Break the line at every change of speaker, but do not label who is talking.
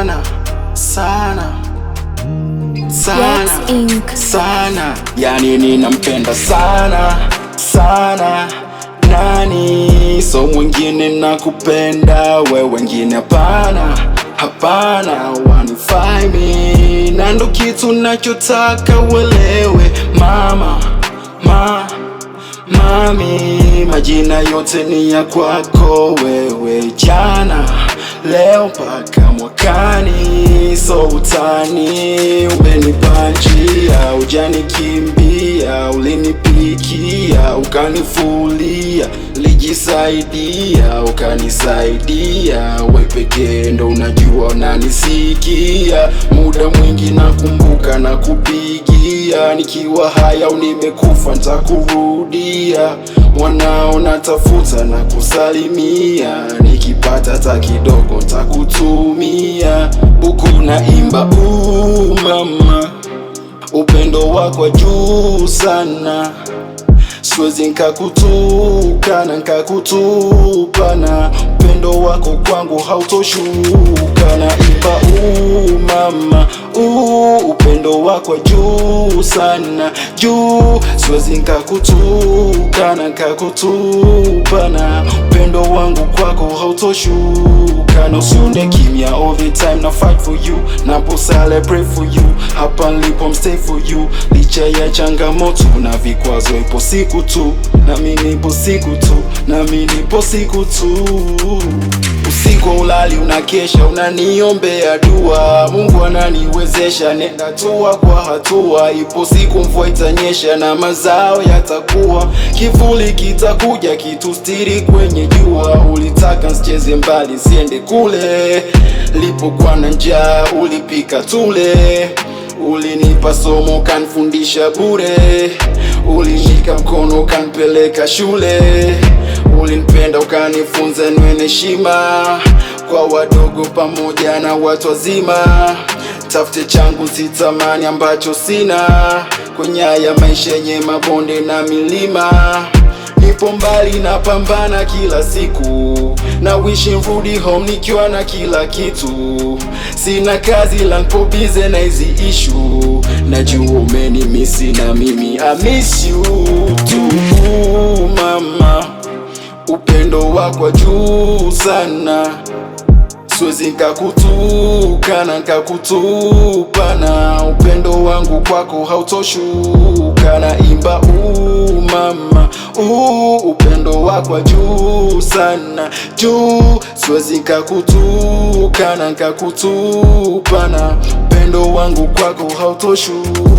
sana sana sana sana, yani ninampenda sana sana. Nani so mwingine nakupenda, we wengine hapana hapana, wanifai mi na ndo kitu nachotaka uelewe mama mami, majina yote ni ya kwako wewe, jana leo mpaka mwakani. So utani umenipa njia, ujanikimbia, ulinipikia, ukanifulia, lijisaidia, ukanisaidia. We pekee ndo unajua unanisikia, muda mwingi nakumbuka na kupigia, nikiwa haya au nimekufa nitakurudia. Mwanao natafuta na kusalimia, nikipata hata kidogo nitakutumia. Huku naimba mama, upendo wako juu sana, siwezi nkakutukana nkakutupana, upendo wako kwangu hautoshuka. Naimba mama, upendo wako juu sana, juu, siwezi nkakutukana nkakutupana, upendo wangu kwako hautoshuka. Na usione kimya all the time, na fight for you, napo celebrate for you, hapa nilipo stay for you. Licha ya changamoto na vikwazo, ipo siku tu, nami nipo siku tu, nami nipo siku tu. Usiku ulali unakesha, unaniombea dua, Mungu ananiwezesha, nenda hatua kwa hatua. Ipo siku mvua itanyesha na mazao yatakuwa, kivuli kitakuja kitustiri kwenye jua. Ulitaka nsicheze mbali siende kule, lipokuwa na njaa ulipika tule, ulinipa somo kanfundisha bure, ulinishika mkono kanipeleka shule, ulinipenda ukanifunza niwe na heshima kwa wadogo pamoja na watu wazima. Tafute changu sitamani ambacho sina, kwenye haya maisha yenye mabonde na milima. Nipo mbali na pambana kila siku, na wish nirudi home nikiwa na kila kitu. Sina kazi la npo busy na hizi issue, najua umenimisi na mimi I miss you too mama, upendo wako juu sana, siwezi nkakutukana nkakutupana, upendo wangu kwako hautoshuka. Naimba mama, upendo wako juu sana, juu, siwezi nkakutukana nkakutupana, upendo wangu kwako hautoshuka.